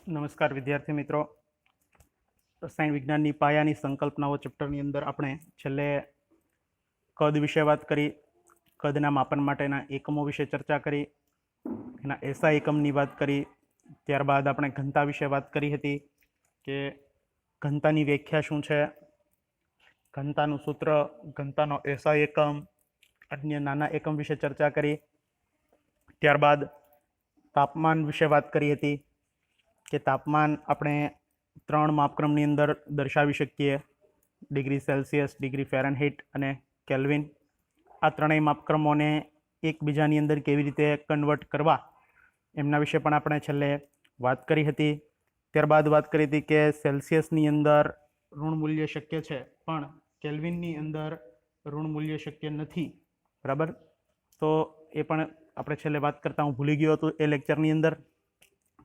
नमस्कार विद्यार्थी मित्रों। रसायण विज्ञान की पायानी संकल्पनाओं चेप्टरनी अंदर આપણે છેલ્લે કદ વિશે વાત કરી, કદના માપન માટેના એકમો વિશે ચર્ચા કરી, એના એસઆઈ એકમની વાત કરી. ત્યારબાદ આપણે ઘનતા વિશે વાત કરી હતી કે ઘનતાની વ્યાખ્યા શું છે, ઘનતાનું સૂત્ર, ઘનતાનો એસઆઈ એકમ, અન્ય નાના એકમ વિશે ચર્ચા કરી. ત્યારબાદ તાપમાન વિશે વાત કરી હતી કે તાપમાન આપણે 3 માપક્રમની અંદર દર્શાવી શકીએ: ડિગ્રી સેલ્સિયસ, ડિગ્રી ફેરનહીટ અને કેલ્વિન. આ ત્રણેય માપક્રમોને એકબીજાની અંદર કેવી રીતે કન્વર્ટ કરવા એમના વિશે પણ આપણે છેલ્લે વાત કરી હતી. ત્યારબાદ વાત કરી હતી કે સેલ્સિયસની અંદર ઋણ મૂલ્ય શક્ય છે પણ કેલ્વિનની અંદર ઋણ મૂલ્ય શક્ય નથી, બરાબર. તો એ પણ આપણે છેલ્લે વાત કરતા હું ભૂલી ગયો હતો એ લેક્ચરની અંદર.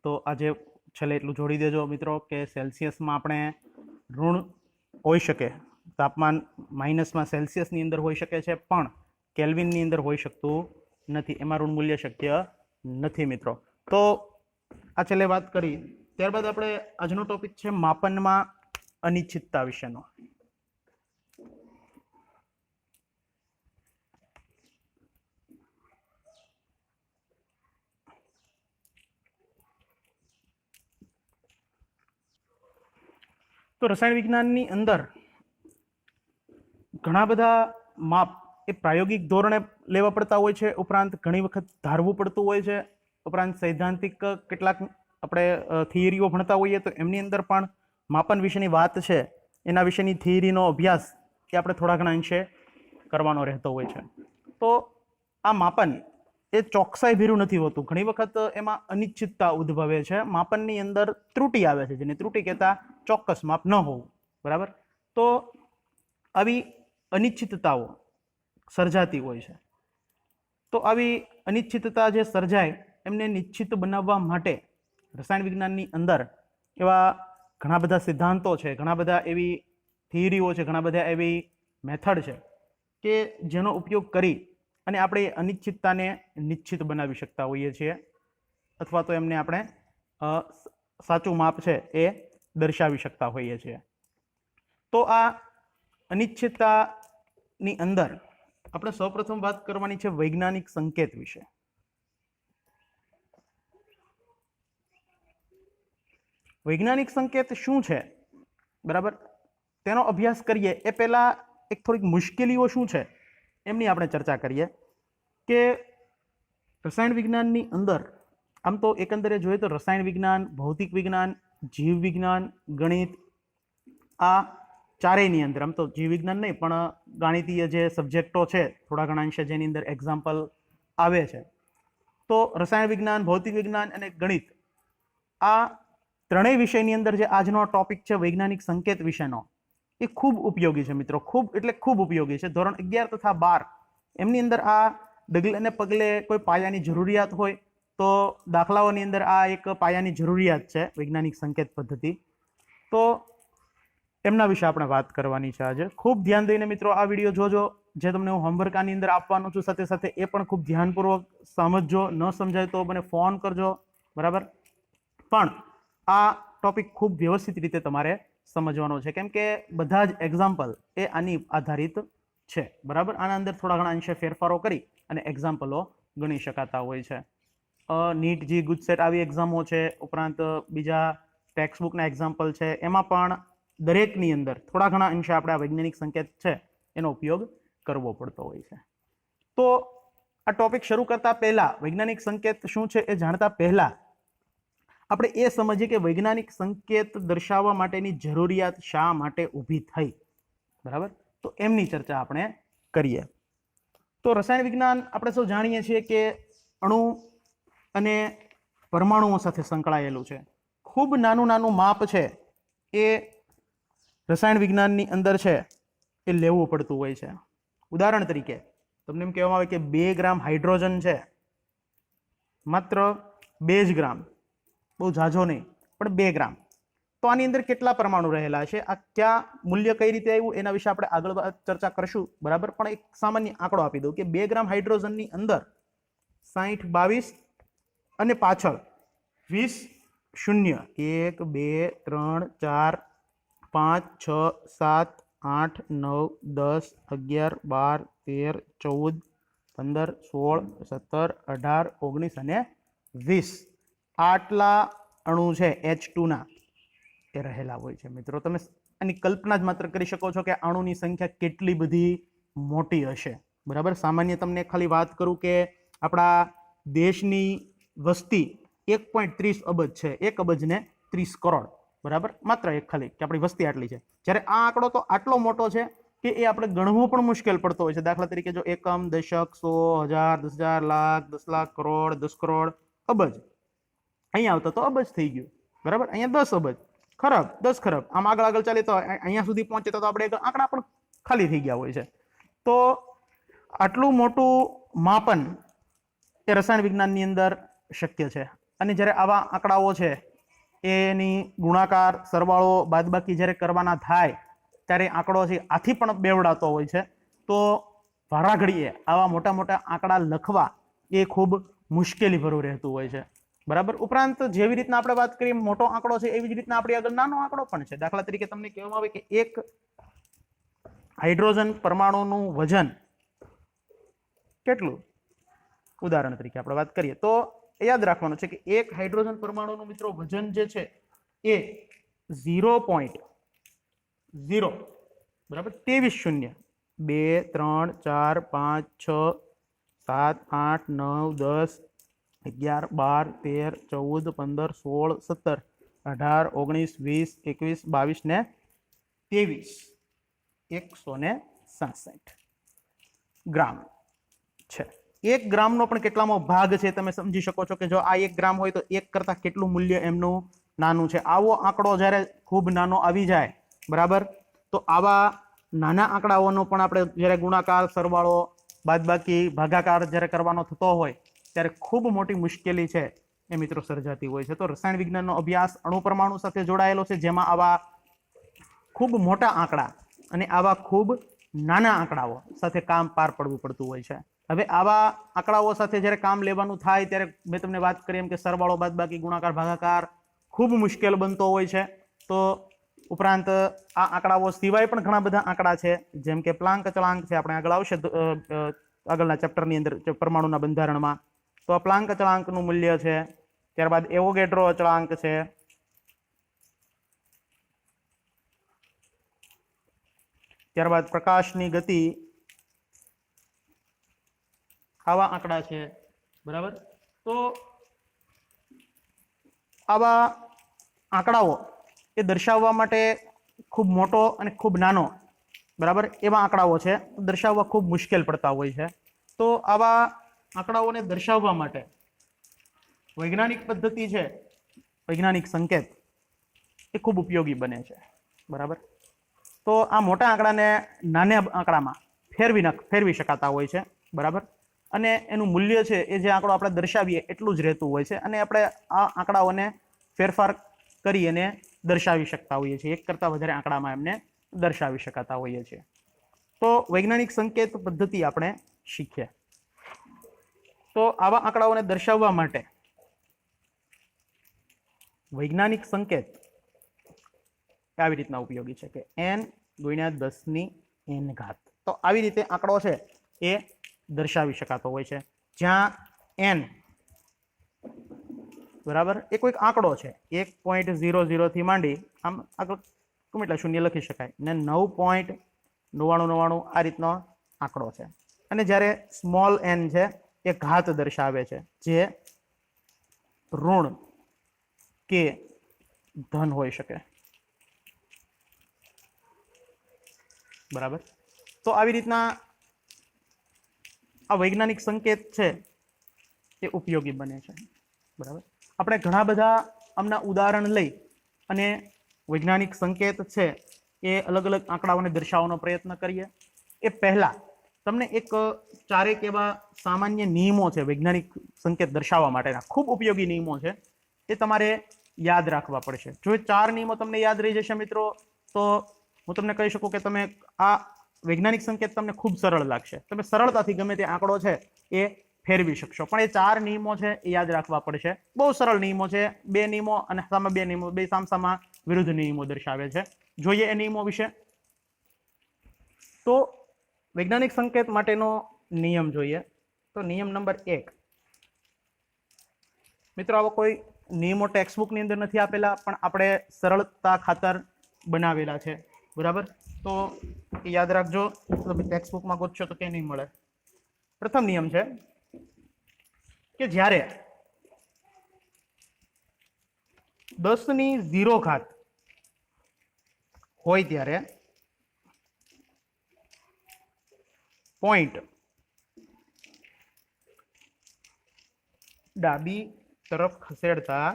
તો આજે છેલ્લે એટલું જોડી દેજો મિત્રો કે સેલ્સિયસમાં આપણે ઋણ હોઈ શકે, તાપમાન માઇનસમાં સેલ્સિયસની અંદર હોઈ શકે છે પણ કેલ્વિનની અંદર હોઈ શકતું નથી, એમાં ઋણ મૂલ્ય શક્ય નથી મિત્રો. તો આ છેલ્લે વાત કરી. ત્યારબાદ આપણે આજનો ટોપિક છે માપનમાં અનિશ્ચિતતા વિશેનો. તો રસાયણ વિજ્ઞાનની અંદર ઘણા બધા માપ એ પ્રાયોગિક ધોરણે લેવા પડતા હોય છે, ઉપરાંત ઘણી વખત ધારવું પડતું હોય છે, ઉપરાંત સૈદ્ધાંતિક કેટલાક આપણે થિયરીઓ ભણતા હોઈએ તો એમની અંદર પણ માપન વિશેની વાત છે, એના વિશેની થિયરીનો અભ્યાસ એ આપણે થોડા ઘણા અંશે કરવાનો રહેતો હોય છે. તો આ માપન એ ચોકસાઈ ભીરું નથી હોતું, ઘણી વખત એમાં અનિશ્ચિતતા ઉદ્ભવે છે, માપનની અંદર ત્રુટિ આવે છે, જેને ત્રુટિ કહેતા ચોક્કસ માપ ન હોવું, બરાબર. તો આવી અનિશ્ચિતતાઓ સર્જાતી હોય છે. તો આવી અનિશ્ચિતતા જે સર્જાય એમને નિશ્ચિત બનાવવા માટે રસાયણ વિજ્ઞાનની અંદર એવા ઘણા બધા સિદ્ધાંતો છે, ઘણા બધા એવી થિયરીઓ છે, ઘણા બધા એવી મેથડ છે કે જેનો ઉપયોગ કરી અને આપણે અનિશ્ચિતતાને નિશ્ચિત બનાવી શકતા હોઈએ છીએ, અથવા તો એમને આપણે સાચું માપ છે એ દર્શાવી શકતા હોઈએ છીએ. તો આ અનિશ્ચિતતાની અંદર આપણે સૌપ્રથમ વાત કરવાની છે વૈજ્ઞાનિક સંકેત વિશે. વૈજ્ઞાનિક સંકેત શું છે, બરાબર, તેનો અભ્યાસ કરીએ એ પહેલા એક થોડીક મુશ્કેલીઓ શું છે એમની આપણે ચર્ચા કરીએ. કે રસાયણ વિજ્ઞાનની અંદર આમ તો એકંદરે જોઈએ તો રસાયણ વિજ્ઞાન, ભૌતિક વિજ્ઞાન, જીવ વિજ્ઞાન, ગણિત, આ ચારેયની અંદર આમ તો જીવ વિજ્ઞાન નહીં પણ ગાણિતીય જે સબ્જેક્ટો છે થોડા ઘણા અંશે જેની અંદર એક્ઝામ્પલ આવે છે, તો રસાયણ વિજ્ઞાન, ભૌતિક વિજ્ઞાન અને ગણિત, આ ત્રણેય વિષયની અંદર જે આજનો ટોપિક છે વૈજ્ઞાનિક સંકેત વિશેનો, એ ખૂબ ઉપયોગી છે મિત્રો, ખૂબ એટલે ખૂબ ઉપયોગી છે. ધોરણ 11 તથા 12 એમની અંદર આ ડગલે ને પગલે કોઈ પાયાની જરૂરિયાત હોય તો દાખલાઓની અંદર આ એક પાયાની જરૂરિયાત છે વૈજ્ઞાનિક સંકેત પદ્ધતિ. તો એમના વિશે આપણે વાત કરવાની છે આજે. ખૂબ ધ્યાન દઈને મિત્રો આ વિડીયો જોજો, જે તમને હું હોમવર્ક આની અંદર આપવાનું છું, સાથે સાથે એ પણ ખૂબ ધ્યાનપૂર્વક સમજજો. ન સમજાય તો મને ફોન કરજો, બરાબર. પણ આ ટોપિક ખૂબ વ્યવસ્થિત રીતે તમારે સમજવાનો છે, કેમ કે બધા જ એક્ઝામ્પલ એ આની આધારિત છે, બરાબર. આના અંદર થોડા ઘણા અંશે ફેરફારો કરી અને એક્ઝામ્પલો ગણી શકાતા હોય છે. નીટ, જી, ગુજસેટ આવી એક્ઝામો છે, ઉપરાંત બીજા ટેક્સ્ટબુકના એક્ઝામ્પલ છે, એમાં પણ દરેકની અંદર થોડા ઘણા અંશે આપણે આ વૈજ્ઞાનિક સંકેત છે એનો ઉપયોગ કરવો પડતો હોય છે. તો આ ટોપિક શરૂ કરતા પહેલા, વૈજ્ઞાનિક સંકેત શું છે એ જાણતા પહેલા આપણે એ સમજીએ કે વૈજ્ઞાનિક સંકેત દર્શાવવા માટેની જરૂરિયાત શા માટે ઊભી થઈ, બરાબર. તો એમની ચર્ચા આપણે કરીએ. તો રસાયણ વિજ્ઞાન આપણે સૌ જાણીએ છીએ કે અણુ અને પરમાણુઓ સાથે સંકળાયેલું છે. ખૂબ નાનું નાનું માપ છે એ રસાયણ વિજ્ઞાનની અંદર છે એ લેવું પડતું હોય છે. ઉદાહરણ તરીકે તમને એમ કહેવામાં આવે કે 2 ગ્રામ હાઇડ્રોજન છે, માત્ર 2 જ ગ્રામ, બહુ ઝાઝો નહીં પણ 2 ગ્રામ. તો આની અંદર કેટલા પરમાણુ રહેલા છે, આ ક્યાં મૂલ્ય કઈ રીતે આવ્યું એના વિશે આપણે આગળ ચર્ચા કરશું, બરાબર. પણ એક સામાન્ય આંકડો આપી દઉં કે 2 ગ્રામ હાઇડ્રોજનની અંદર 60, 22 અને પાછળ 20 શૂન્ય 1 2 3 4 5 6 7 8 9 10 11 12 13 14 15 16 17 18 19 અને 20 આટલા અણુ છે H2 ના એ રહેલા હોય છે મિત્રો. તમે આની કલ્પના જ માત્ર કરી શકો છો કે અણુની સંખ્યા કેટલી બધી મોટી હશે. બરાબર. સામાન્ય તમને ખાલી વાત કરું કે આપણા દેશની વસ્તી 1.30 અબજ છે. 1 અબજ ને 30 કરોડ. બરાબર. માત્ર એક ખાલી કે આપણી વસ્તી આટલી છે. જ્યારે આ આંકડો તો આટલો મોટો છે કે એ આપણે ગણવો પણ મુશ્કેલ પડતો હોય છે. દાખલા તરીકે જો એકમ, દશક, 100, 1000, 10,000, લાખ, 10 લાખ, કરોડ, 10 કરોડ, અબજ. અહીંયા આવતા તો અબજ થઈ ગયું. બરાબર. અહીંયા 10 અબજ, ખરબ, 10 ખરબ, આમ આગળ ચાલે તો અહીંયા સુધી પહોંચે તો આપણે આંકડા પણ ખાલી થઈ ગયા હોય છે. તો આટલું મોટું માપન એ રસાયણ વિજ્ઞાનની અંદર શક્ય છે. અને જ્યારે આવા આંકડાઓ છે એની ગુણાકાર, સરવાળો, બાદબાકી જ્યારે કરવાના થાય ત્યારે આંકડો છે આથી પણ બેવડાતો હોય છે. તો વારાઘડીએ આવા મોટા મોટા આંકડા લખવા એ ખૂબ મુશ્કેલીભર્યું રહેતું હોય છે. બરાબર. ઉપરાંત જેવી રીતના આપણે વાત કરીએ મોટો આંકડો છે એવી જ રીતના આપણી આગળ નાનો આંકડો પણ છે. દાખલા તરીકે તમને કહેવામાં આવે કે એક હાઇડ્રોજન પરમાણુનું વજન કેટલું, ઉદાહરણ તરીકે આપણે વાત કરીએ તો યાદ રાખવાનું છે કે એક હાઇડ્રોજન પરમાણુનું મિત્રો વજન જે છે એ 0.0 બરાબર 23 શૂન્ય 2 3 4 5 6 7 8 9 10 11 12 13 14 15 16 17 18 19 20 21 22 ને 23 167 ગ્રામ છે. 1 ગ્રામનો પણ કેટલામો ભાગ છે તમે સમજી શકો છો કે જો આ 1 ગ્રામ હોય તો 1 કરતા કેટલું મૂલ્ય એમનું નાનું છે. આવો આંકડો જ્યારે ખૂબ નાનો આવી જાય, બરાબર, તો આવા નાના આંકડાઓનો પણ આપણે જ્યારે ગુણાકાર, સરવાળો, બાદબાકી, ભાગાકાર જ્યારે કરવાનો થતો હોય ત્યારે ખૂબ મોટી મુશ્કેલી છે એ મિત્રો સર્જાતી હોય છે. તો રસાયણ વિજ્ઞાનનો અભ્યાસ અણુ પરમાણુ સાથે જોડાયેલો છે, જેમાં આવા ખૂબ મોટા આંકડા અને આવા ખૂબ નાના આંકડાઓ સાથે કામ પાર પાડવું પડતું હોય છે. હવે આવા આંકડાઓ સાથે જ્યારે કામ લેવાનું થાય ત્યારે મેં તમને વાત કરી એમ કે સરવાળો, બાદબાકી, ગુણાકાર, ભાગાકાર ખૂબ મુશ્કેલ બનતો હોય છે. તો ઉપરાંત આ આંકડાઓ સિવાય પણ ઘણા બધા આંકડા છે, જેમ કે પ્લાન્ક અચળાંક છે. આપણે આગળ આવશે આગળના ચેપ્ટરની અંદર પરમાણુના બંધારણમાં. તો આ પ્લાન્ક અચળાંકનું મૂલ્ય છે. ત્યારબાદ એવોગેડ્રો અચળાંક છે. ત્યારબાદ પ્રકાશની ગતિ, આવા આંકડા છે. બરાબર. તો આવા આંકડાઓ એ દર્શાવવા માટે ખૂબ મોટો અને ખૂબ નાનો, બરાબર, એવા આંકડાઓ છે દર્શાવવા ખૂબ મુશ્કેલ પડતા હોય છે. તો આવા આંકડાઓને દર્શાવવા માટે વૈજ્ઞાનિક પદ્ધતિ છે, વૈજ્ઞાનિક સંકેત એ ખૂબ ઉપયોગી બને છે. બરાબર. તો આ મોટા આંકડાને નાના આંકડામાં ફેરવી શકાતા હોય છે. બરાબર. અને એનું મૂલ્ય છે એ જે આંકડો આપણે દર્શાવીએ એટલું જ રહેતું હોય છે. અને આપણે આ આંકડાઓને ફેરફાર કરી અને દર્શાવી શકતા હોઈએ છીએ. એક કરતાં વધારે આંકડામાં એમને દર્શાવી શકાતા હોઈએ છીએ. તો વૈજ્ઞાનિક સંકેત પદ્ધતિ આપણે શીખ્યા. તો આવા આંકડાઓને દર્શાવવા માટે વૈજ્ઞાનિક સંકેત આવી રીતના ઉપયોગી છે કે n×10⁻⁴. તો આવી રીતે આંકડો છે એ દર્શાવી શકાતો હોય છે, જ્યાં n, બરાબર, એ કોઈક આંકડો છે 1.00 થી માંડી આમ આગળ ગમે એટલા શૂન્ય લખી શકાય ને 9.9999 આ રીતનો આંકડો છે. અને જ્યારે સ્મોલ n છે એ ઘાત દર્શાવે છે, જે ઋણ કે ધન હોઈ શકે. બરાબર. તો આવી રીતના આ વૈજ્ઞાનિક સંકેત છે એ ઉપયોગી બને છે. બરાબર. આપણે ઘણા બધા આમના ઉદાહરણ લઈ અને વૈજ્ઞાનિક સંકેત છે એ અલગ અલગ આંકડાઓને દર્શાવવાનો પ્રયત્ન કરીએ. એ પહેલા તમને એક ચારેક એવા સામાન્ય નિયમો છે વૈજ્ઞાનિક સંકેત દર્શાવવા માટેના, ખૂબ ઉપયોગી નિયમો છે, એ તમારે યાદ રાખવા પડશે. જો એ 4 નિયમો તમને યાદ રહી જશે મિત્રો, તો હું તમને કહી શકું કે તમે આ વૈજ્ઞાનિક સંકેત તમને ખૂબ સરળ લાગશે. તમે સરળતાથી ગમે તે આંકડો છે એ ફેરવી શકશો, પણ એ 4 નિયમો છે એ યાદ રાખવા પડશે। બહુ સરળ નિયમો છે, 2 નિયમો અને સામે 2 નિયમો, બે સામસામા વિરુદ્ધ નિયમો દર્શાવે છે। જોઈએ એ નિયમો વિશે। તો વૈજ્ઞાનિક સંકેત માટેનો નિયમ જોઈએ તો નિયમ નંબર 1। મિત્રો આવો કોઈ નિયમો ટેક્સ્ટબુકની અંદર નથી આપેલા, પણ આપણે સરળતા ખાતર બનાવેલા છે, બરાબર? તો યાદ રાખજો, તમે ટેક્સ્ટબુકમાં ગોતશો તો કે નહીં મળે। પ્રથમ નિયમ છે કે જ્યારે 10⁻⁴ હોય ત્યારે પોઈન્ટ ડાબી તરફ ખસેડતા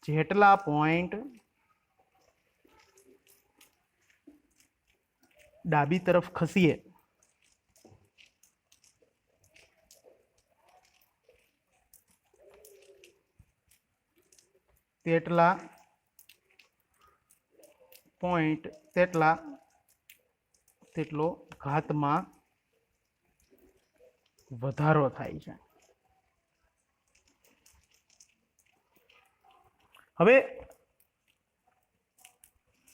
જેટલા પોઈન્ટ ડાબી તરફ ખસીએ તેટલા પોઈન્ટ તેટલો ઘાતમાં વધારો થાય છે। હવે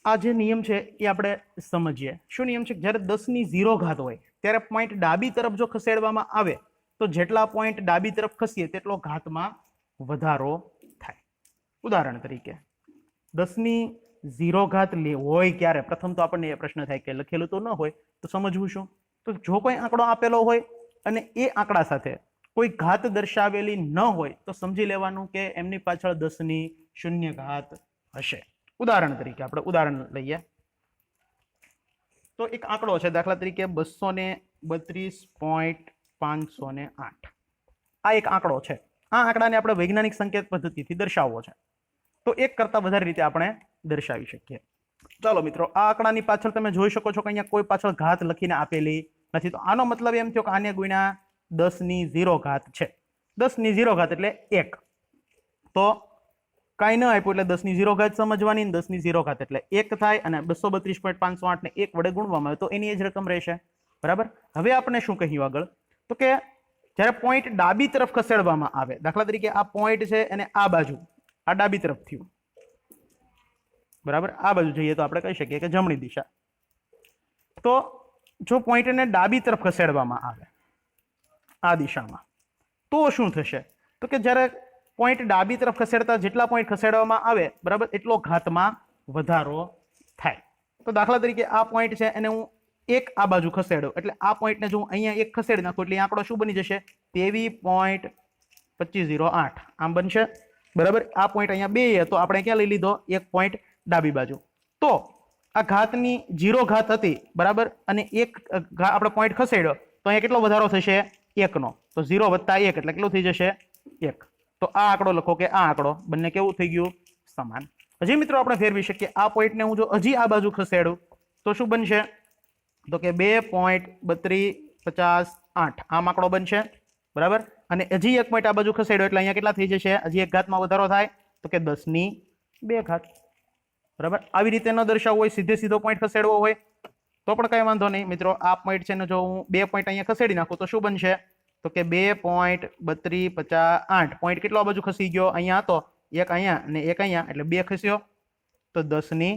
આ જે નિયમ છે એ આપણે સમજીએ। શું નિયમ છે? જ્યારે 10⁻⁴ હોય ત્યારે પોઈન્ટ ડાબી તરફ જો ખસેડવામાં આવે તો જેટલા પોઈન્ટ ડાબી તરફ ખસીએ તેટલો ઘાતમાં વધારો થાય। ઉદાહરણ તરીકે 10⁻⁴ હોય ક્યારે, પ્રથમ તો આપણને એ પ્રશ્ન થાય કે લખેલું તો ન હોય તો સમજવું શું? તો જો કોઈ આંકડો આપેલો હોય અને એ આંકડા સાથે કોઈ ઘાત દર્શાવેલી ન હોય તો સમજી લેવાનું કે એમની પાછળ 10⁻⁴ હશે। ઉદાહરણ તરીકે આપણે ઉદાહરણ લઈએ તો એક આંકડો છે, દાખલા તરીકે 232.508। આ એક આંકડો છે। આ આંકડાને આપણે વૈજ્ઞાનિક સંકેત પદ્ધતિથી દર્શાવવો છે તો એક કરતા વધારે રીતે આપણે દર્શાવી શકીએ। ચાલો મિત્રો, આ આંકડાની પાછળ તમે જોઈ શકો છો કે અહીંયા કોઈ પાછળ ઘાત લખીને આપેલી નથી, તો આનો મતલબ એમ થયો કે આને ગુણ્યા 10⁻⁴ છે। 10⁻⁴ એટલે 1, તો કાંઈ ન આપ્યું એટલે 10⁻⁴ સમજવાની, 10⁻⁴ એટલે 1 થાય અને 232.508 ને 1 વડે ગુણવામાં આવે તો એની જ રકમ રહેશે, બરાબર? હવે આપણે શું કહ્યું આગળ, તો કે જ્યારે પોઈન્ટ ડાબી તરફ ખસેડવામાં આવે, દાખલા તરીકે આ પોઈન્ટ છે અને આ બાજુ, આ ડાબી તરફ થયું, બરાબર? આ બાજુ જઈએ તો આપણે કહી શકીએ કે જમણી દિશા। તો જો પોઈન્ટને ડાબી તરફ ખસેડવામાં આવે આ દિશામાં તો શું થશે? તો કે જ્યારે પોઈન્ટ ડાબી તરફ ખસેડતા જેટલા પોઈન્ટ ખસેડવામાં આવે, બરાબર, એટલો ઘાતમાં વધારો થાય। તો દાખલા તરીકે આ પોઈન્ટ છે એને હું 1 આ બાજુ ખસેડું એટલે આ પોઈન્ટને જો હું અહીંયા 1 ખસેડી નાખું એટલે આંકડો શું બની જશે? 23.2508 આમ બનશે, બરાબર? આ પોઈન્ટ અહીંયા 2 તો આપણે ક્યાં લઈ લીધો? 1 પોઈન્ટ ડાબી બાજુ। તો આ ઘાતની 0 ઘાત હતી, બરાબર, અને 1 આપણે પોઈન્ટ ખસેડ્યો તો અહીંયા કેટલો વધારો થશે? 1 નો। તો 0 + 1 એટલે કેટલું થઈ જશે? 1। તો આ આંકડો લખો કે આ આંકડો, બંને કેવું થઈ ગયું? સમાન। હજી મિત્રો આપણે ફેરવી શકીએ, આ પોઈન્ટને હું જો હજી આ બાજુ ખસેડું તો શું બનશે? તો કે 2.3258 આમ આંકડો બનશે, બરાબર? અને હજી 1 પોઈન્ટ આ બાજુ ખસેડ્યો એટલે અહીંયા કેટલા થઈ જશે? હજી 1 ઘાતમાં વધારો થાય તો કે 10⁻², બરાબર? આવી રીતે ન દર્શાવવું હોય, સીધો પોઈન્ટ ખસેડવો હોય તો પણ કઈ વાંધો નહીં મિત્રો। આ પોઈન્ટ છે ને જો હું 2 પોઈન્ટ અહીંયા ખસેડી નાખું તો શું બનશે? તો કે 2.3258 પોઈન્ટ કેટલો આ બાજુ ખસી ગયો? અહીંયા હતો, 1 અહીંયા અને 1 અહીંયા એટલે 2 ખસ્યો તો 10⁻²,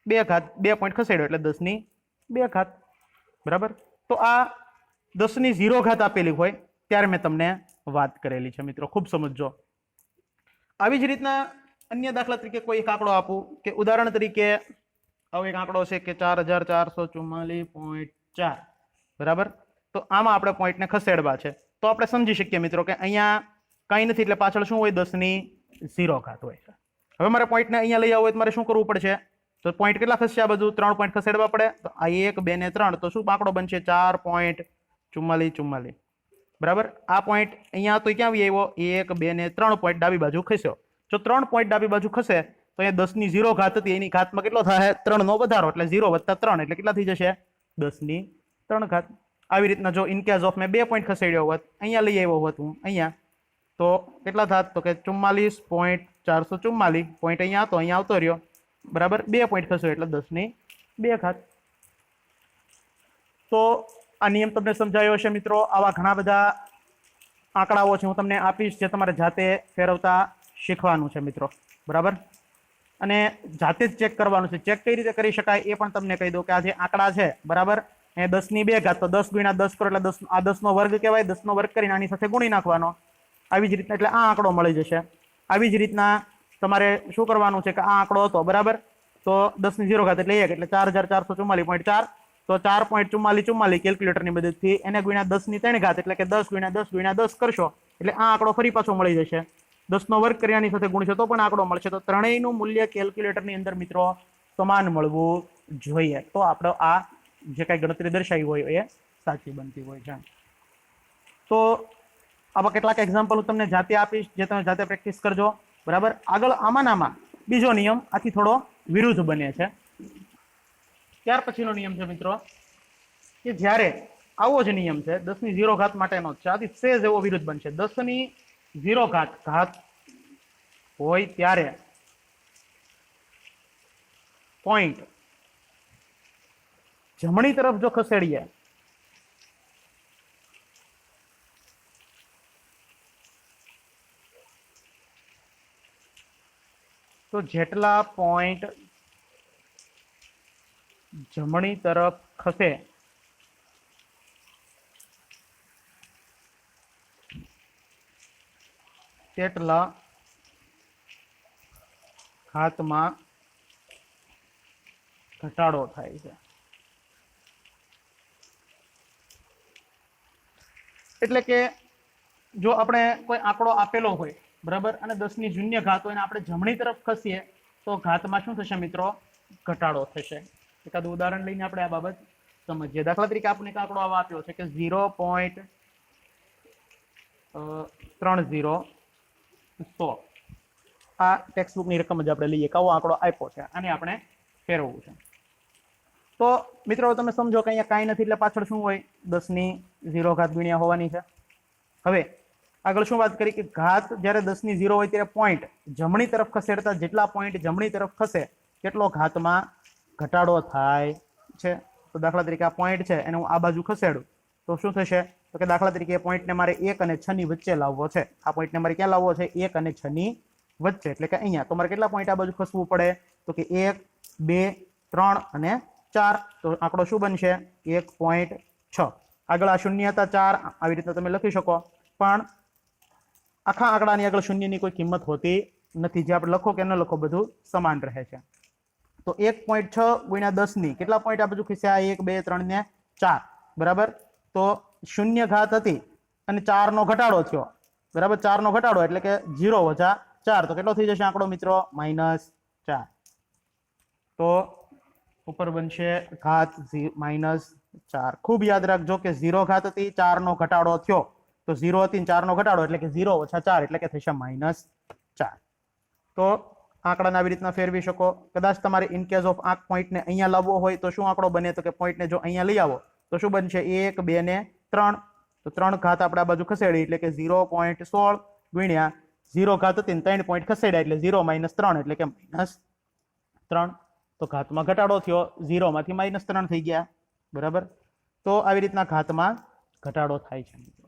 2 પોઈન્ટ ખસેડ્યો એટલે 10⁻², બરાબર? તો આ 10⁻⁴ આપેલી હોય ત્યારે મેં તમને વાત કરેલી છે મિત્રો, ખૂબ સમજજો। આવી જ રીતના અન્ય દાખલા તરીકે કોઈ એક આંકડો આપું કે ઉદાહરણ તરીકે આવો એક આંકડો છે કે 4444.4, બરાબર? તો આમાં આપણે પોઈન્ટને ખસેડવા છે તો આપણે સમજી શકીએ મિત્રો કે અહીંયા કંઈ નથી એટલે પાછળ શું હોય? 10⁻⁴ હોય છે। હવે મારે પોઈન્ટને અહીંયા લઈ આવવું હોય તો મારે શું કરવું પડશે? તો પોઈન્ટ કેટલા ખસશે? આ બાજુ 3 પોઈન્ટ ખસેડવા પડે, તો આ 1 2 ને 3 તો શું આંકડો બનશે? 4.4444, બરાબર? આ પોઈન્ટ અહીંયા તો ક્યાં આવી આવ્યો? 1 2 ને 3 પોઈન્ટ ડાબી બાજુ ખસ્યો। જો 3 પોઈન્ટ ડાબી બાજુ ખસે તો અહીંયા 10⁻⁴ હતી, એની ઘાતમાં કેટલો થાય? 3 નો વધારો એટલે 0 + 3 એટલે કેટલા થઈ જશે? 10⁻3। આવી રીતના જો ઇન કેસ ઓફ મેં 2 પોઈન્ટ ખસેડ્યો હોત, અહીંયા લઈ આવ્યો હોત હું અહીંયા, તો કેટલા થાત? તો કે 44.444 પોઈન્ટ અહીંયા હતો, અહીંયા આવતો રહ્યો, બરાબર? 2 પોઈન્ટ ખસ્યો એટલે 10⁻²। તો આ નિયમ તમને સમજાયો હશે મિત્રો। આવા ઘણા બધા આંકડાઓ છે હું તમને આપીશ જે તમારે જાતે ફેરવતા શીખવાનું છે મિત્રો, બરાબર। અને જાતે જ ચેક કરવાનું છે। ચેક કઈ રીતે કરી શકાય એ પણ તમને કહી દઉં કે આ જે આંકડા છે, બરાબર, એ 10 ની 2 ઘાત, તો 10 × 10 કરો એટલે 10, આ 10 નો વર્ગ કહેવાય। 10 નો વર્ગ કરીને આની સાથે ગુણી નાખવાનો, આવી જ રીતના, એટલે આ આંકડો મળી જશે। આવી જ રીતના તમારે શું કરવાનું છે કે આ આંકડો હતો, બરાબર, તો 10 ની 0 ઘાત એટલે 1 એટલે 4444.4, તો 4.4444 કેલ્ક્યુલેટરની મદદથી એને ગુણ્યા 10 ની 3 ઘાત એટલે કે 10 × 10 × 10 કરશો એટલે આ આંકડો ફરી પાછો મળી જશે। 10 નો વર્ગ કર્યાની સાથે ગુણશો તો પણ આંકડો મળશે। તો ત્રણેયનું મૂલ્ય કેલ્ક્યુલેટરની અંદર મિત્રો સમાન મળવું જોઈએ, તો આપણે આ જે કાંઈ ગણતરી દર્શાવી હોય એ સાચી બનતી હોય છે। તો આવા કેટલાક એક્ઝામ્પલ હું તમને જાતે આપીશ જે તમે જાતે પ્રેક્ટિસ કરજો, બરાબર। આગળ આમાં બીજો નિયમ આથી થોડો વિરુદ્ધ બને છે। ત્યાર પછીનો નિયમ છે મિત્રો કે જ્યારે આવો જ નિયમ છે 10 ની 0 ઘાત માટેનો જ છે, આથી સેજ એવો વિરુદ્ધ બનશે। 10 ની 0 ઘાત હોય ત્યારે પોઈન્ટ જમણી તરફ જો ખસેડીએ તો જેટલા પોઈન્ટ જમણી તરફ ખસે તેટલા ઘાતમાં ઘટાડો થાય છે। એટલે કે જો આપણે કોઈ આંકડો આપેલો હોય, બરાબર, અને 10 ની 0 ઘાત હોય અને આપણે જમણી તરફ ખસીએ તો ઘાતમાં શું થશે મિત્રો? ઘટાડો થશે। એકાદું ઉદાહરણ લઈને આપણે આ બાબત સમજીએ। દાખલા તરીકે આપણે એક આંકડો આવો આપ્યો છે કે 0.30 આ ટેક્સ્ટ બુકની રકમ જ આપણે લઈએ, આવો આંકડો આપ્યો છે, આને આપણે ફેરવવું છે। તો મિત્રો તમે સમજો કે અહીંયા કાંઈ નથી એટલે પાછળ શું હોય? 10 ની 0 ઘાત ગુણ્યા હોવાની છે। હવે આગળ શું વાત કરી કે ઘાત જ્યારે 10 ની 0 હોય ત્યારે પોઈન્ટ જમણી તરફ ખસેડતા જેટલા પોઈન્ટ જમણી તરફ ખસે તેટલો ઘાતમાં ઘટાડો થાય છે। તો દાખલા તરીકે આ પોઈન્ટ છે એને હું આ બાજુ ખસેડું તો શું થશે? તો કે દાખલા તરીકે પોઈન્ટને મારે 1 અને 6 ની વચ્ચે લાવવો છે। આ પોઈન્ટને મારે ક્યાં લાવવો છે? 1 અને 6 ની વચ્ચે, એટલે કે અહીંયા। તો મારે કેટલા પોઈન્ટ આ બાજુ ખસવું પડે? તો કે 1, 2, 3 અને 4। તો આંકડો શું બનશે? 1.6। આગળ આ શૂન્ય હતા 4, આવી રીતના તમે લખી શકો, પણ આખા આંકડાની આગળ શૂન્યની કોઈ કિંમત હોતી નથી। જે આપણે લખો કે ન લખો બધું સમાન રહે છે। તો 1.6 ગુણ્યા 10 ની કેટલા પોઈન્ટ આ બાજુ ખસ્યા? 1, 2, 3 ને 4, બરાબર। તો 0 ઘાત હતી અને 4 નો ઘટાડો થયો, બરાબર। 4 નો ઘટાડો એટલે કે 0 - 4, તો કેટલો થઈ જશે આંકડો મિત્રો? -4। તો ઉપર બનશે ઘાત -4। ખૂબ યાદ રાખજો કે 0 ઘાત હતી, 4 નો ઘટાડો થયો, તો 0 હતી 4 નો ઘટાડો એટલે કે 0 - 4 એટલે કે થશે -4। તો આંકડાને આવી રીતના ફેરવી શકો। કદાચ તમારે ઇન કેસ ઓફ આ પોઈન્ટને અહીંયા લાવવો હોય તો શું આંકડો બને? તો કે પોઈન્ટને જો અહીંયા લઈ આવો તો શું બનશે? 1, 2 ને 3, તો 3 ઘાત આપણે આ બાજુ ખસેડી એટલે કે 0.16 ગુણ્યા 0 ઘાત હતી 3 પોઈન્ટ ખસેડ્યા એટલે 0 - 3 એટલે કે -3। તો ઘાતમાં ઘટાડો થયો, 0 માંથી -3 થઈ ગયા, બરાબર। તો આવી રીતના ઘાતમાં ઘટાડો થાય છે મિત્રો।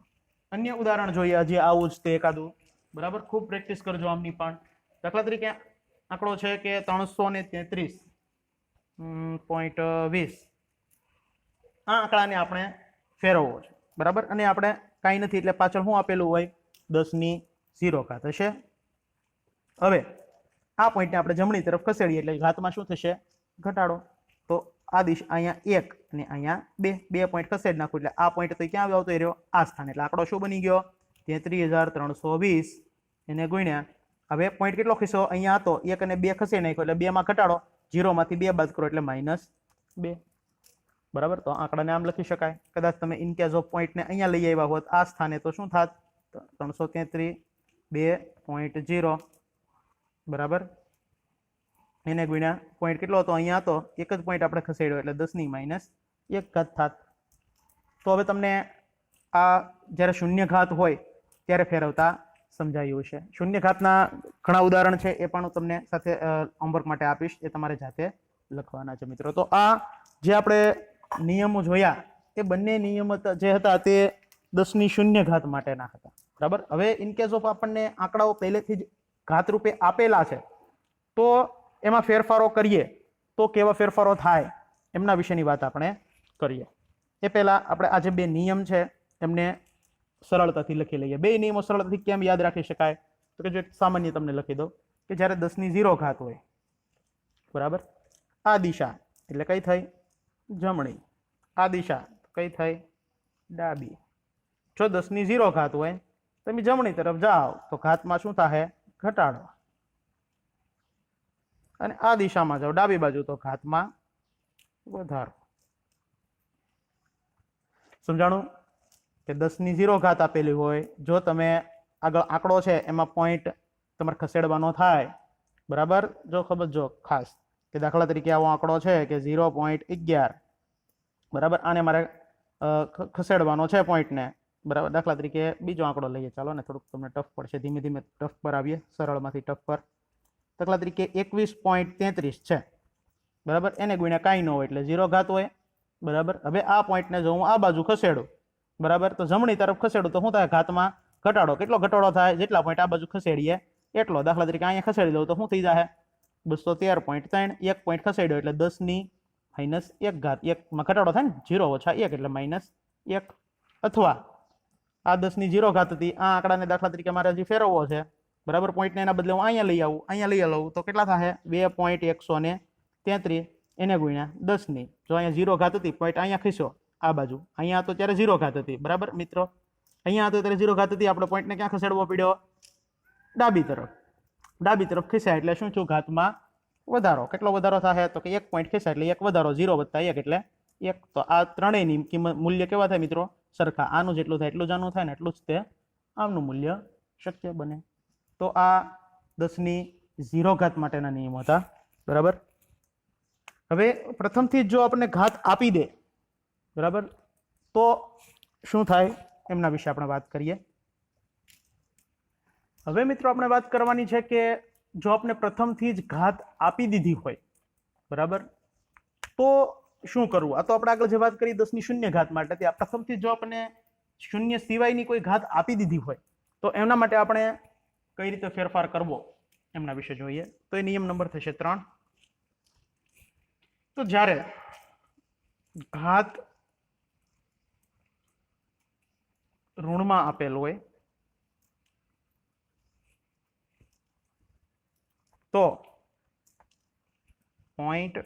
અન્ય ઉદાહરણ જોઈએ હજી આવું જ તે એકાદું, બરાબર। ખૂબ પ્રેક્ટિસ કરજો આમની પણ। દાખલા તરીકે આંકડો છે કે 333.20 આ આંકડાને આપણે ફેરવવો છે, બરાબર। અને આપણે કાંઈ નથી એટલે પાછળ શું આપેલું હોય? 10 ની 0 ઘાત હશે। હવે આ પોઈન્ટને આપણે જમણી તરફ ખસેડીએ એટલે ઘાતમાં શું થશે? ઘટાડો। તો આ દિશ અહીંયા 1 અને અહીંયા 2 પોઈન્ટ ખસેડી નાખું એટલે આ પોઈન્ટ તો ક્યાં આવતો રહ્યો? આ સ્થાને। એટલે આંકડો શું બની ગયો? 33,320 એને ગુણ્યા, હવે પોઈન્ટ કેટલો ખસ્યો? અહીંયા હતો 1 અને 2 ખસેડી નાખ્યો એટલે 2 માં ઘટાડો, 0 માંથી 2 બાદ કરો એટલે -2, બરાબર। તો આંકડાને આમ લખી શકાય। કદાચ તમે ઇન કેસ ઓફ પોઈન્ટને અહીંયા લઈ આવ્યા હોત આ સ્થાને તો શું થાત? 333.2.0, બરાબર। એને ગુણ્યા પોઈન્ટ કેટલો હતો? અહીંયા હતો, એક જ પોઈન્ટ આપણે ખસેડ્યો એટલે 10 ની -1 ઘાત થાત। તો હવે તમને આ જ્યારે શૂન્ય ઘાત હોય ત્યારે ફેરવતા સમજાયું છે। શૂન્ય ઘાતના ઘણા ઉદાહરણ છે, એ પણ હું તમને સાથે હોમવર્ક માટે આપીશ, એ તમારે જાતે લખવાના છે મિત્રો। તો આ જે આપણે નિયમો જોયા એ બંને નિયમ જે હતા તે 10ની શૂન્ય ઘાત માટેના હતા, બરાબર. હવે ઇન કેસ ઓફ આપણને આંકડાઓ પહેલેથી જ ઘાત રૂપે આપેલા છે તો એમાં ફેરફારો કરીએ તો કેવા ફેરફારો થાય એમના વિશેની વાત આપણે કરીએ. એ પહેલા આપણે આ જે બે નિયમ છે એમને સરળતાથી લખી લઈએ. બે નિયમો સરળતાથી કેમ યાદ રાખી શકાય? તો કે જો સામાન્ય તમને લખી દો કે જ્યારે 10ની 0 ઘાત હોય, બરાબર, આ દિશા એટલે કઈ થઈ? જમણી. આ દિશા કઈ થઈ? ડાબી. જો 10ની 0 ઘાત હોય તમે જમણી તરફ જાઓ તો ઘાતમાં શું થાય? ઘટાડો. અને આ દિશામાં જાઓ ડાબી બાજુ તો ઘાતમાં વધારો. સમજાણું? કે 10ની 0 ઘાત આપેલી હોય, જો તમે આગળ આંકડો છે એમાં પોઈન્ટ તમારે ખસેડવાનો થાય, બરાબર. જો ખબર જો ખાસ કે દાખલા તરીકે આવો આંકડો છે કે 0.11, બરાબર. આને મારે ખસેડવાનો છે પોઈન્ટને, બરાબર. દાખલા તરીકે બીજો આંકડો લઈએ, ચાલો ને, થોડુંક તમને ટફ પડશે, ધીમે ધીમે ટફ પર આવીએ, સરળમાંથી ટફ પર. દાખલા તરીકે 21.33 છે, બરાબર. એને ગુણ્યા કાંઈ ન હોય એટલે 0 ઘાત હોય, બરાબર. હવે આ પોઈન્ટને જો હું આ બાજુ ખસેડું, બરાબર, તો જમણી તરફ ખસેડું તો શું થાય? ઘાતમાં ઘટાડો. કેટલો ઘટાડો થાય? જેટલા પોઈન્ટ આ બાજુ ખસેડીએ એટલો. દાખલા તરીકે અહીંયા ખસેડી દઉં તો શું થઈ જાય? 213.3. 1 પોઈન્ટ ખસેડ્યો એટલે 10ની -1 ઘાત. 1માં ઘટાડો થાય ને, 0 ઓછા 1 એટલે -1. અથવા આ 10ની 0 ઘાત હતી, આ આંકડાને દાખલા તરીકે મારે હજી ફેરવવો છે, બરાબર. પોઈન્ટને એના બદલે હું અહીંયા લઈ આવું, અહીંયા લઈ લઉં તો કેટલા થાય? 2.133 એને ગુણ્યા 10ની. જો અહીંયા 0 ઘાત હતી, પોઈન્ટ અહીંયા ખસ્યો આ બાજુ, અહીંયા હતો ત્યારે 0 ઘાત હતી, બરાબર મિત્રો. અહીંયા હતો ત્યારે 0 ઘાત હતી, આપણે પોઈન્ટને ક્યાં ખસેડવો પડ્યો? ડાબી તરફ. ડાબી તરફ ખસ્યા એટલે શું થયું? ઘાતમાં વધારો. કેટલો વધારો થાય? તો કે 1 પોઈન્ટ ખસ્યા એટલે 1 વધારો. 0 વત્તા 1 એટલે 1. તો આ ત્રણેયની કિંમત મૂલ્ય કેવા થાય મિત્રો? સરખા. આનું જેટલું થાય એટલું જ આનું થાય ને એટલું જ તે આમનું મૂલ્ય શક્ય બને. તો આ 10ની 0 ઘાત માટેના નિયમો હતા, બરાબર. હવે પ્રથમથી જો આપણને ઘાત આપી દે, બરાબર, તો શું થાય એમના વિશે આપણે વાત કરીએ. હવે મિત્રો આપણે વાત કરવાની છે કે જો આપણે પ્રથમથી જ ઘાત આપી દીધી હોય, બરાબર, તો શું કરવું? આ તો આપણે આગળ જે વાત કરી 10ની શૂન્ય ઘાત માટે, ત્યાં પ્રથમથી જો આપણે શૂન્ય સિવાયની કોઈ ઘાત આપી દીધી હોય તો એમના માટે આપણે કઈ રીતે ફેરફાર કરવો એમના વિશે જોઈએ. તો એ નિયમ નંબર થશે 3. તો જ્યારે ઘાત ઋણમાં આપેલ હોય તો પોઈન્ટ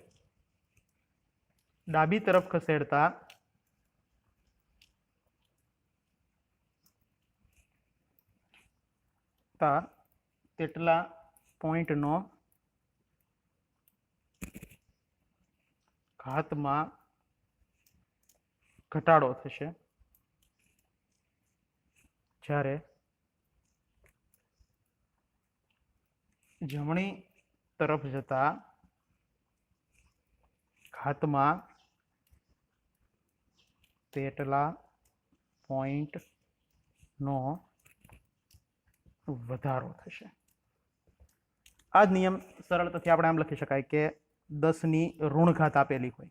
ડાબી તરફ ખસેડતા તેટલા પોઈન્ટનો ઘાતમાં ઘટાડો થશે જ્યારે જમણી તરફ જતા ઘાતમાં તેટલા પોઈન્ટનો વધારો થશે. આ જ નિયમ સરળતાથી આપણે આમ લખી શકાય કે 10ની ઋણ ઘાત આપેલી હોય,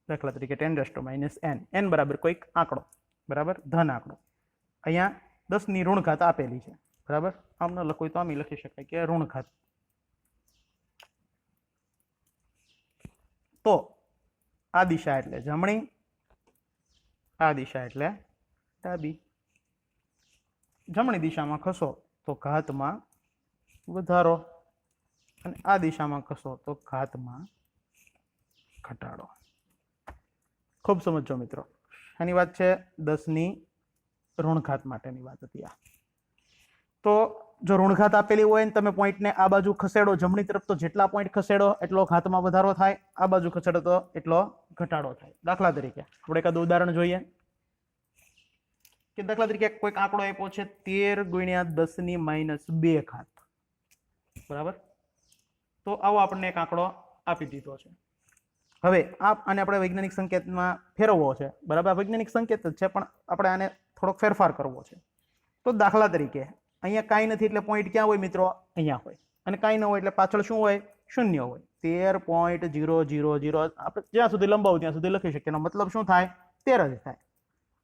દાખલા તરીકે 10⁻⁻n, n બરાબર કોઈક આંકડો, બરાબર, ધન આંકડો. અહીંયા 10ની ઋણ ઘાત આપેલી છે, બરાબર. આમ ન લખવું તો આમ લખી શકાય કે ઋણ ઘાત. તો આ દિશા એટલે જમણી, આ દિશા એટલે ડાબી. જમણી દિશામાં ખસો તો ઘાતમાં વધારો અને આ દિશામાં ખસો તો ઘાતમાં ઘટાડો. ખૂબ સમજો મિત્રો. આની વાત છે 10ની ઋણ ઘાત માટેની વાત હતી આ. તો જો ઋણ ઘાત આપેલી હોય ને તમે પોઈન્ટને આ બાજુ ખસેડો જમણી તરફ તો જેટલા પોઈન્ટ ખસેડો એટલો ઘાતમાં વધારો થાય, આ બાજુ ખસેડો તો એટલો ઘટાડો થાય. દાખલા તરીકે આપણે એકાદ ઉદાહરણ જોઈએ કે દાખલા તરીકે કોઈક આંકડો આપ્યો છે 13 × 10⁻2 ઘાત, બરાબર. તો આવો આપણને એક આંકડો આપી દીધો છે. હવે આને આપણે વૈજ્ઞાનિક સંકેતમાં ફેરવવો છે, બરાબર. વૈજ્ઞાનિક સંકેત જ છે પણ આપણે આને થોડોક ફેરફાર કરવો છે. તો દાખલા તરીકે અહીંયા કાંઈ નથી એટલે પોઈન્ટ ક્યાં હોય મિત્રો? અહીંયા હોય. અને કાંઈ ન હોય એટલે પાછળ શું હોય? શૂન્ય હોય. 13.000 આપણે જ્યાં સુધી લંબાવું ત્યાં સુધી લખી શકીએ. એનો મતલબ શું થાય? 13 જ થાય.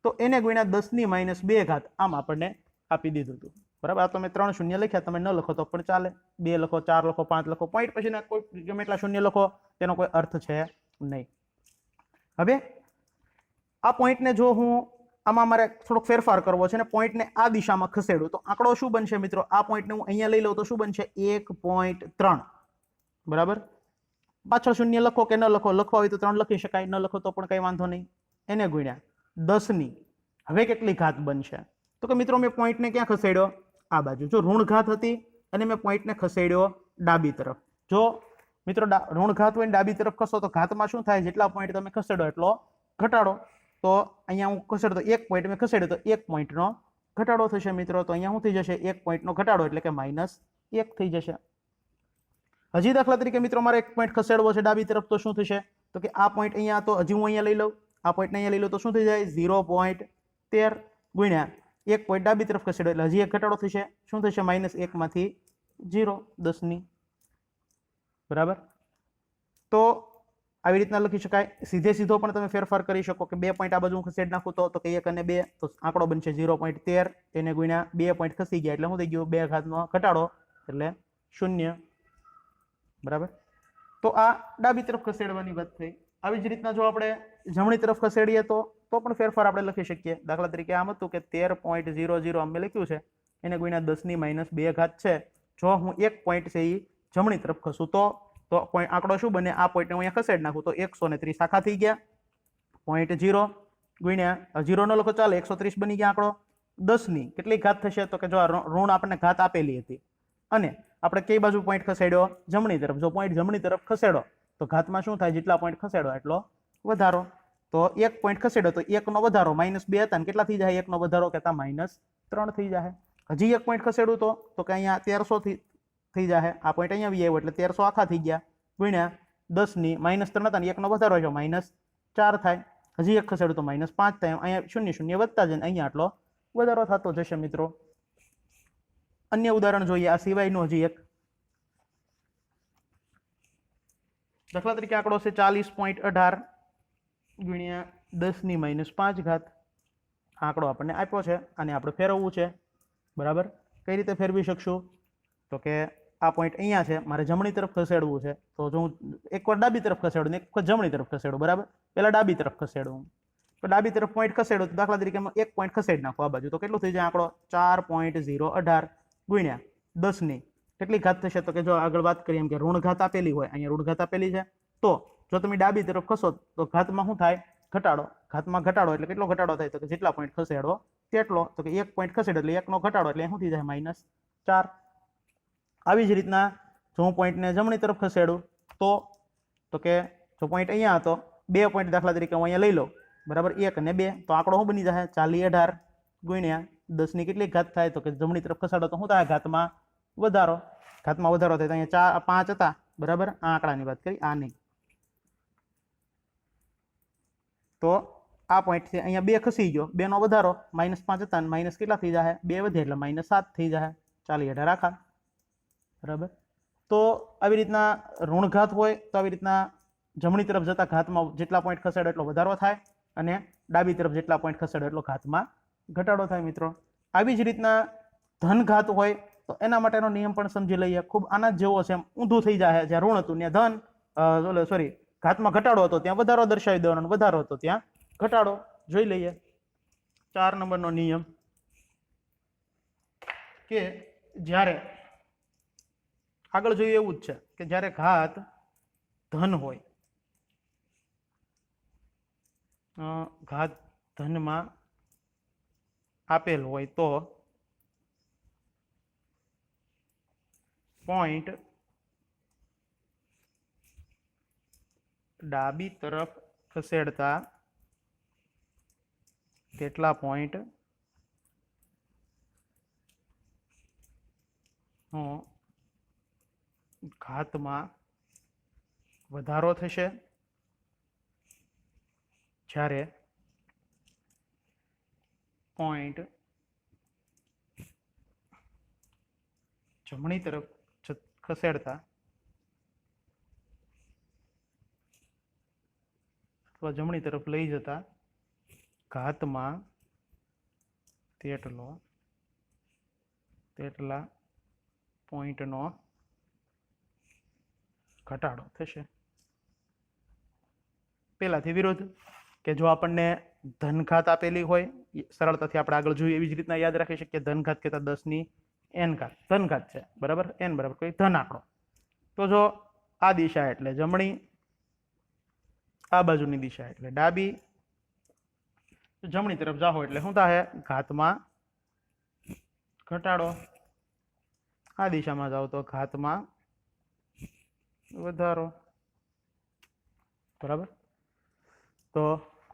તો એને ગુણ્યા 10⁻2 ઘાત આમ આપણને આપી દીધું હતું. બરાબર. આ તો મેં 3 શૂન્ય લખ્યા, તમે ન લખો તો પણ ચાલે. 2 લખો, 4 લખો, 5 લખો, પોઈન્ટ પછીના કોઈ ગમે એટલા શૂન્ય લખો, તેનો કોઈ અર્થ છે નહીં. હવે આ પોઈન્ટને જો હું આમાં મારે થોડોક ફેરફાર કરવો છે અને પોઈન્ટને આ દિશામાં ખસેડું તો આંકડો શું બનશે મિત્રો? આ પોઈન્ટને હું અહીંયા લઈ લઉં તો શું બનશે? 1.3. બરાબર. પાછળ શૂન્ય લખો કે ન લખો, લખવા હોય તો 3 લખી શકાય, ન લખો તો પણ કંઈ વાંધો નહીં. એને ગુણ્યા 10ની હવે કેટલી ઘાત બનશે? તો કે મિત્રો મેં પોઈન્ટને ક્યાં ખસેડ્યો? આ બાજુ. જો ઋણ ઘાત હતી અને મેં પોઈન્ટને ખસેડ્યો ડાબી તરફ. જો મિત્રો ઋણ ઘાત હોય ને ડાબી તરફ ખસો તો ઘાતમાં શું થાય? જેટલા પોઈન્ટ તમે ખસેડો એટલો ઘટાડો. તો અહીંયા હું ખસેડતો 1 પોઈન્ટ મેં ખસેડ્યો તો 1 પોઈન્ટનો ઘટાડો થશે મિત્રો. તો અહીંયા શું થઈ જશે? 1 પોઈન્ટનો ઘટાડો એટલે કે -1 થઈ જશે. હજી દાખલા તરીકે મિત્રો મારે 1 પોઈન્ટ ખસેડવો છે ડાબી તરફ તો શું થશે? તો કે આ પોઈન્ટ અહીંયા તો હજી હું અહીંયા લઈ લઉં, આ પોઈન્ટને અહીંયા લઈ લઉં તો શું થઈ જાય? 0.13 ગુણ્યા 1 પોઈન્ટ ડાબી તરફ ખસેડો એટલે હજી એક ઘટાડો થશે. શું થશે? -1 માંથી 0, 10ની. બરાબર. તો આવી રીતના લખી શકાય. સીધે સીધો પણ તમે ફેરફાર કરી શકો કે 2 પોઈન્ટ આ બાજુ ખસેડ નાખું તો કે 1 અને 2 તો આંકડો બનશે 0.13. એને ગુણ્યા 2 પોઈન્ટ ખસી ગયા એટલે શું થઈ ગયું? 2 ઘાતનો ઘટાડો એટલે 0. બરાબર. તો આ ડાબી તરફ ખસેડવાની વાત થઈ. આવી જ રીતના જો આપણે જમણી તરફ ખસેડીએ તો પણ ફેરફાર આપણે લખી શકીએ. દાખલા તરીકે આમ હતું કે 13.00 અમે લખ્યું છે, એને ગુણ્યા 10⁻2 ઘાત છે. જો હું 1 પોઈન્ટ છે એ જમણી તરફ ખસું તો આંકડો શું બને? આ પોઈન્ટને હું અહીંયા ખસેડ નાખું તો 130 આખા થઈ ગયા. 0.0 ગુણ્યા 0 ન લખો ચાલે, 130 બની ગયા આંકડો. 10ની કેટલી ઘાત થશે? તો કે જો ઋણ આપણને ઘાત આપેલી હતી અને આપણે કઈ બાજુ પોઈન્ટ ખસેડ્યો? જમણી તરફ. જો પોઈન્ટ જમણી તરફ ખસેડો તો ઘાતમાં શું થાય? જેટલા પોઈન્ટ ખસેડો એટલો વધારો. તો 1 પોઈન્ટ ખસેડો તો 1 નો વધારો, -2 હતા ને કેટલા થઈ જાય? 1 નો વધારો કહેતા -3 થઈ જાય. હજી 1 પોઈન્ટ ખસેડું તો કે અહીંયા 1300 થઈ જાય. આ પોઈન્ટ અહીંયા આવી આવ્યો એટલે 1300 આખા થઈ ગયા ગુણ્યા 10ની -3 હતા ને 1 નો વધારો છે -4 થાય. હજી 1 ખસેડું તો -5 થાય. અહીંયા શૂન્ય શૂન્ય વધતા જાય અહીંયા આટલો વધારો થતો જશે મિત્રો. અન્ય ઉદાહરણ જોઈએ આ સિવાયનું હજી એક. દાખલા તરીકે આંકડો છે 40.18 ગુણ્યા 10⁻5 ઘાત. આંકડો આપણને આપ્યો છે અને આપણે ફેરવવું છે. બરાબર. કઈ રીતે ફેરવી શકશું? તો કે આ પોઈન્ટ અહીંયા છે, મારે જમણી તરફ ખસેડવું છે. તો જો હું એકવાર ડાબી તરફ ખસેડું ને એક વખત જમણી તરફ ખસેડું. બરાબર. પહેલા ડાબી તરફ ખસેડું. તો ડાબી તરફ પોઈન્ટ ખસેડું તો દાખલા તરીકે 1 પોઈન્ટ ખસેડ નાખો આ બાજુ તો કેટલું થઈ જાય આંકડો? 4.018 ગુણ્યા 10ની કેટલી ઘાત થશે? તો કે જો આગળ વાત કરીએ એમ કે ઋણ ઘાત આપેલી હોય, અહીંયા ઋણ ઘાત આપેલી છે, તો જો તમે ડાબી તરફ ખસો તો ઘાતમાં શું થાય? ઘટાડો. ઘાતમાં ઘટાડો એટલે કેટલો ઘટાડો થાય? તો કે જેટલા પોઈન્ટ ખસેડો તેટલો. તો કે 1 પોઈન્ટ ખસેડો એટલે 1 નો ઘટાડો એટલે શું થઈ જાય? -4. આવી જ રીતના જો હું પોઈન્ટને જમણી તરફ ખસેડું તો કે જો પોઈન્ટ અહીંયા હતો, 2 પોઈન્ટ દાખલા તરીકે હું અહીંયા લઈ લઉં. બરાબર. 1 અને 2 તો આંકડો શું બની જાય? 40.18 ગુણ્યા 10ની કેટલી ઘાત થાય? તો કે જમણી તરફ ખસાડો તો શું થાય? ઘાતમાં વધારો. ઘાતમાં વધારો થાય તો અહીંયા 5 હતા. બરાબર. આ આંકડાની વાત કરી, આ નહીં. તો આ પોઈન્ટ છે અહીંયા 2 ખસી ગયો, 2 નો વધારો, -5 હતા ને માઇનસ કેટલા થઈ જાય? 2 વધે એટલે -7 થઈ જાય. 40.18 આખા. બરાબર. તો આવી રીતના ઋણ ઘાત હોય તો આવી રીતના જમણી તરફ જતા ઘાતમાં જેટલા પોઈન્ટ ખસેડો એટલો વધારો થાય અને ડાબી તરફ જેટલા પોઈન્ટ ખસેડો એટલો ઘાતમાં ઘટાડો થાય મિત્રો. આવી જ રીતના ધન ઘાત હોય તો એના માટેનો નિયમ પણ સમજી લઈએ. ખૂબ આના જ જેવો છે, એમ ઊંધું થઈ જાય. જ્યાં ઋણ હતું ત્યાં ધન, ઘાતમાં ઘટાડો હતો ત્યાં વધારો દર્શાવી દેવાનો, વધારો હતો ત્યાં ઘટાડો. જોઈ લઈએ 4 નંબરનો નિયમ કે જ્યારે આગળ જોઈએ એવું જ છે કે જ્યારે ઘાત ધન હોય, ઘાત ધનમાં આપેલ હોય તો પોઈન્ટ ડાબી તરફ ખસેડતા કેટલા પોઈન્ટ ઘાતમાં વધારો થશે, જ્યારે પોઈન્ટ જમણી તરફ ખસેડતા અથવા જમણી તરફ લઈ જતા ઘાતમાં તેટલા પોઈન્ટનો ઘટાડો થશે. પહેલાથી વિરોધ કે જો આપણને ધન ઘાત આપેલી હોય, સરળતાથી આપણે આગળ જોઈએ એવી જ રીતના યાદ રાખી શકીએ. ધન ઘાત કહેતા 10 n ઘાત, ધન ઘાત છે બરાબર, n બરાબર કોઈ ધન આંકડો. તો જો આ દિશા એટલે જમણી, આ બાજુની દિશા એટલે ડાબી, જમણી તરફ જાઓ એટલે શું થાય? ઘાતમાં ઘટાડો. આ દિશામાં જાઓ તો ઘાતમાં વધારો. બરાબર, તો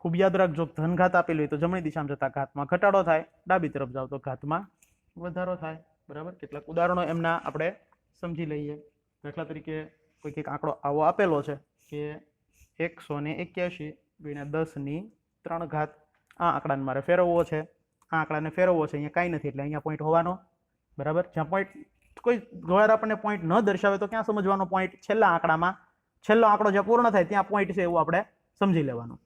ખૂબ યાદ રાખજો, ધન ઘાત આપેલી હોય તો જમણી દિશામાં જતા ઘાતમાં ઘટાડો થાય, ડાબી તરફ જાઓ તો ઘાતમાં વધારો થાય. બરાબર, કેટલાક ઉદાહરણો એમના આપણે સમજી લઈએ. દાખલા તરીકે કોઈક એક આંકડો આવો આપેલો છે કે 181 ગુણ્યા 10 ઘાત. આ આંકડાને મારે ફેરવવો છે, આ આંકડાને ફેરવવો છે, અહીંયા કાંઈ નથી એટલે અહીંયા પોઈન્ટ હોવાનો. બરાબર, જ્યાં પોઈન્ટ કોઈ વાર આપણને પોઈન્ટ ન દર્શાવે તો ક્યાં સમજવાનો પોઈન્ટ? છેલ્લા આંકડામાં, છેલ્લો આંકડો જ્યાં પૂર્ણ થાય ત્યાં પોઈન્ટ છે એવું આપણે સમજી લેવાનું.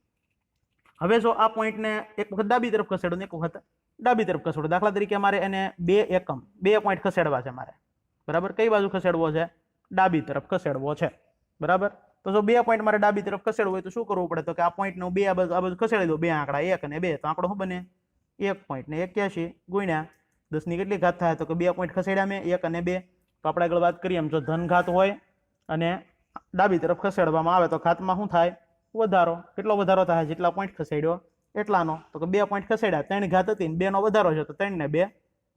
હવે જો આ પોઈન્ટને એક વખત ડાબી તરફ ખસેડો ને એક વખત ડાબી તરફ ખસેડો, દાખલા તરીકે મારે એને 2 એકમ 2 પોઈન્ટ ખસેડવા છે મારે. બરાબર, કઈ બાજુ ખસેડવો છે? ડાબી તરફ ખસેડવો છે. બરાબર, તો જો 2 પોઈન્ટ મારે ડાબી તરફ ખસેડવું હોય તો શું કરવું પડે? તો કે આ પોઈન્ટને 2 આ બાજુ ખસેડી દો, 2 આંકડા 1 અને 2, તો આંકડો શું બને? 1.81 ગુણ્યા 10 કેટલી ઘાત થાય? તો કે 2 પોઈન્ટ ખસેડ્યા મેં 1 અને 2. તો આપણે આગળ વાત કરીએ એમ, જો ધન ઘાત હોય અને ડાબી તરફ ખસેડવામાં આવે તો ઘાતમાં શું થાય? વધારો. કેટલો વધારો થાય? જેટલા પોઈન્ટ ખસેડ્યો એટલાનો. તો કે 2 પોઈન્ટ ખસેડ્યા, 3 ઘાત હતી, 2 નો વધારો છે તો 3 ને 2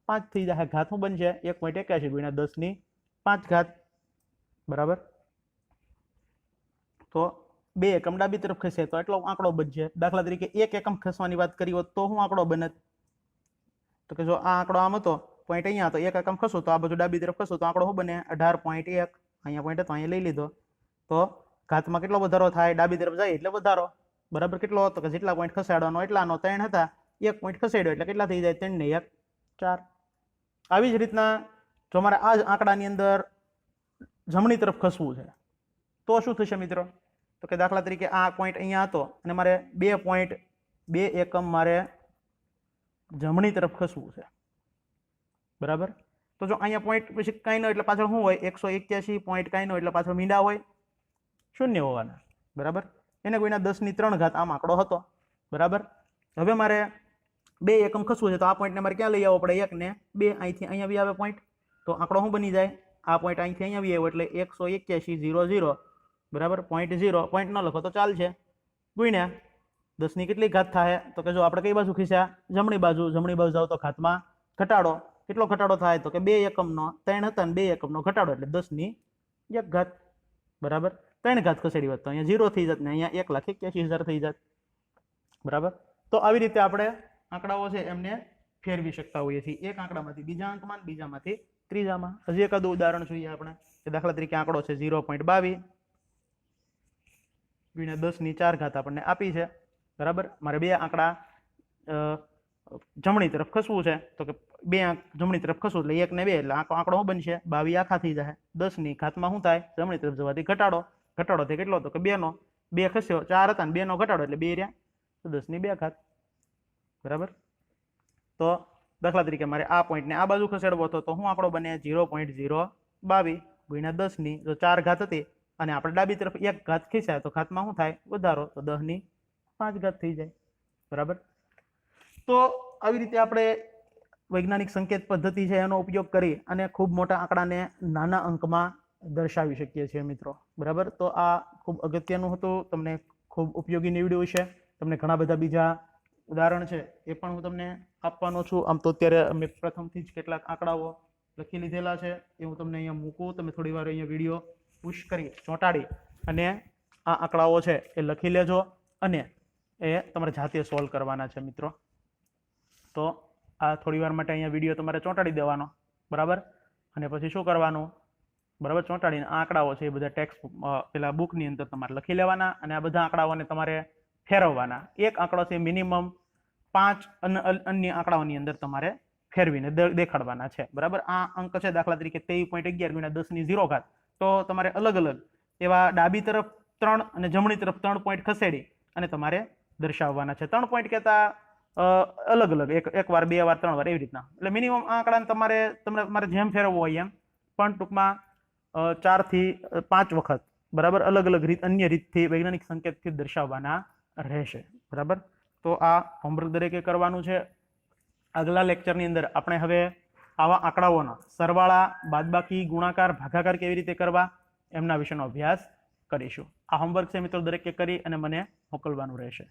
5 થઈ જાય. ઘાત શું બનશે? 1.81 ગુણ્યા 10 ઘાત. બરાબર, તો 2 એકમ ડાબી તરફ ખસે તો એટલો આંકડો બનશે. દાખલા તરીકે 1 એકમ ખસવાની વાત કરી હોત તો શું આંકડો બને? તો કે જો આ આંકડો આમ હતો, પોઈન્ટ અહીંયા હતો, 1 એકમ ખસો તો આ બાજુ ડાબી તરફ ખસો તો આંકડો શું બને? 18.1. અહીંયા પોઈન્ટ હતો, અહીંયા લઈ લીધો તો ઘાતમાં કેટલો વધારો થાય? ડાબી તરફ જાય એટલે વધારો. બરાબર, કેટલો હતો? કે જેટલા પોઈન્ટ ખસેડવાનો એટલાનો. 3 હતા, 1 પોઈન્ટ ખસેડ્યો એટલે કેટલા થઈ જાય? 3 ને 1 4. આવી જ રીતના જો મારે આ જ આંકડાની અંદર જમણી તરફ ખસવું છે તો શું થશે મિત્રો? તો કે દાખલા તરીકે આ પોઈન્ટ અહીંયા હતો અને મારે 2 એકમ મારે જમણી તરફ ખસવું છે. બરાબર, તો જો અહીંયા પોઈન્ટ પછી કાંઈ ન એટલે પાછળ શું હોય? 181 પોઈન્ટ કાંઈ ન એટલે પાછળ મીંડા હોય, શૂન્ય હોવાના. બરાબર, એને ગુણ્યા 10 ઘાત આમ આંકડો હતો. બરાબર, હવે મારે 2 એકમ ખસવું છે તો આ પોઈન્ટને મારે ક્યાં લઈ આવવો પડે? 1 ને 2, અહીંથી અહીંયા બી આવે પોઈન્ટ તો આંકડો શું બની જાય? આ પોઈન્ટ અહીંથી અહીંયા બી આવ્યો એટલે 181.00. બરાબર, 0.0 પોઈન્ટ ન લખો તો ચાલશે, ગુણ્યા 10 કેટલી ઘાત થાય? તો કે જો આપણે કઈ બાજુ ખીસ્યા? જમણી બાજુ. જમણી બાજુ જાવ તો ઘાતમાં ઘટાડો. કેટલો ઘટાડો થાય? તો કે 2 એકમનો 3 હતા ને 2 એકમનો ઘટાડો એટલે 10 ઘાત. બરાબર, 3 ઘાત ખસેડી હોત તો અહીંયા 0 થઈ જાત ને અહીંયા 1,81,000 થઈ જાત. બરાબર, તો આવી રીતે આપણે આંકડાઓ છે એમને ફેરવી શકતા હોઈએ છીએ, એક આંકડામાંથી બીજા આંકમાં, બીજામાંથી ત્રીજામાં. હજી એકાદું ઉદાહરણ જોઈએ આપણે. દાખલા તરીકે આંકડો છે 0.22 ગુણ્યા 10 ઘાત આપણને આપી છે. બરાબર, મારે 2 આંકડા જમણી તરફ ખસવું છે તો કે 2 જમણી તરફ ખસવું એટલે 1 ને 2 એટલે આંકડો શું બનશે? 22 આખા થઈ જાય. 10 ઘાતમાં શું થાય? જમણી તરફ જવાથી ઘટાડો. ઘટાડો થઈ કેટલો? તો કે 2 નો 2 ખસ્યો, 4 હતા ને 2 નો ઘટાડો એટલે 2 રહ્યા તો 10 ઘાત. બરાબર, તો દાખલા તરીકે મારે આ પોઈન્ટને આ બાજુ ખસેડવો હતો તો શું આંકડો બને? 0.022 ગુણ્યા 10 જો 4 ઘાત હતી અને આપણે ડાબી તરફ 1 ઘાત ખીસ્યા તો ઘાતમાં શું થાય? વધારો, તો 10 ઘાત થઈ જાય. બરાબર, તો આવી રીતે આપણે વૈજ્ઞાનિક સંકેત પદ્ધતિ છે એનો ઉપયોગ કરી અને ખૂબ મોટા આંકડાને નાના અંકમાં દર્શાવી શકીએ છીએ મિત્રો. બરાબર, તો આ ખૂબ અગત્યનું હતું, તમને ખૂબ ઉપયોગી નીવડ્યું છે. તમને ઘણા બધા બીજા ઉદાહરણ છે એ પણ હું તમને આપવાનો છું. આમ તો અત્યારે અમે પ્રથમથી જ કેટલાક આંકડાઓ લખી લીધેલા છે એ હું તમને અહીંયા મૂકું. તમે થોડી વાર અહીંયા વિડીયો પુશ કરી ચોંટાડી અને આ આંકડાઓ છે એ લખી લેજો અને એ તમારે જાતે સોલ્વ કરવાના છે મિત્રો. તો આ થોડી વાર માટે અહીંયા વિડીયો તમારે ચોંટાડી દેવાનો. બરાબર, અને પછી શું કરવાનું? બરાબર, ચોંટાડીને આ આંકડાઓ છે એ બધા ટેક્સ્ટ પેલા બુકની અંદર તમારે લખી લેવાના અને આ બધા આંકડાઓને તમારે ફેરવવાના. એક આંકડો છે મિનિમમ 5 અન્ય આંકડાઓની અંદર તમારે ફેરવીને દેખાડવાના છે. બરાબર, આ અંક છે દાખલા તરીકે 23.11 ગુણ્યા 10 ઘાત. તો તમારે અલગ અલગ એવા ડાબી તરફ 3 અને જમણી તરફ 3 પોઈન્ટ ખસેડી અને તમારે દર્શાવવાના છે. 3 પોઈન્ટ કહેતા અલગ અલગ એક વાર, 2 વાર, 3 વાર એવી રીતના. એટલે મિનિમમ આ આંકડાને તમારે જેમ ફેરવવો હોય એમ, પણ ટૂંકમાં 4 થી 5 વખત બરાબર અલગ અલગ રીત, અન્ય રીતથી વૈજ્ઞાનિક સંકેતથી દર્શાવવાના રહેશે. બરાબર, તો આ હોમવર્ક દરેકે કરવાનું છે. આગલા લેક્ચરની અંદર આપણે હવે આવા આંકડાઓના સરવાળા, બાદબાકી, ગુણાકાર, ભાગાકાર કેવી રીતે કરવા એમના વિશેનો અભ્યાસ કરીશું. આ હોમવર્ક છે મિત્રો, દરેકે કરી અને મને મોકલવાનું રહેશે.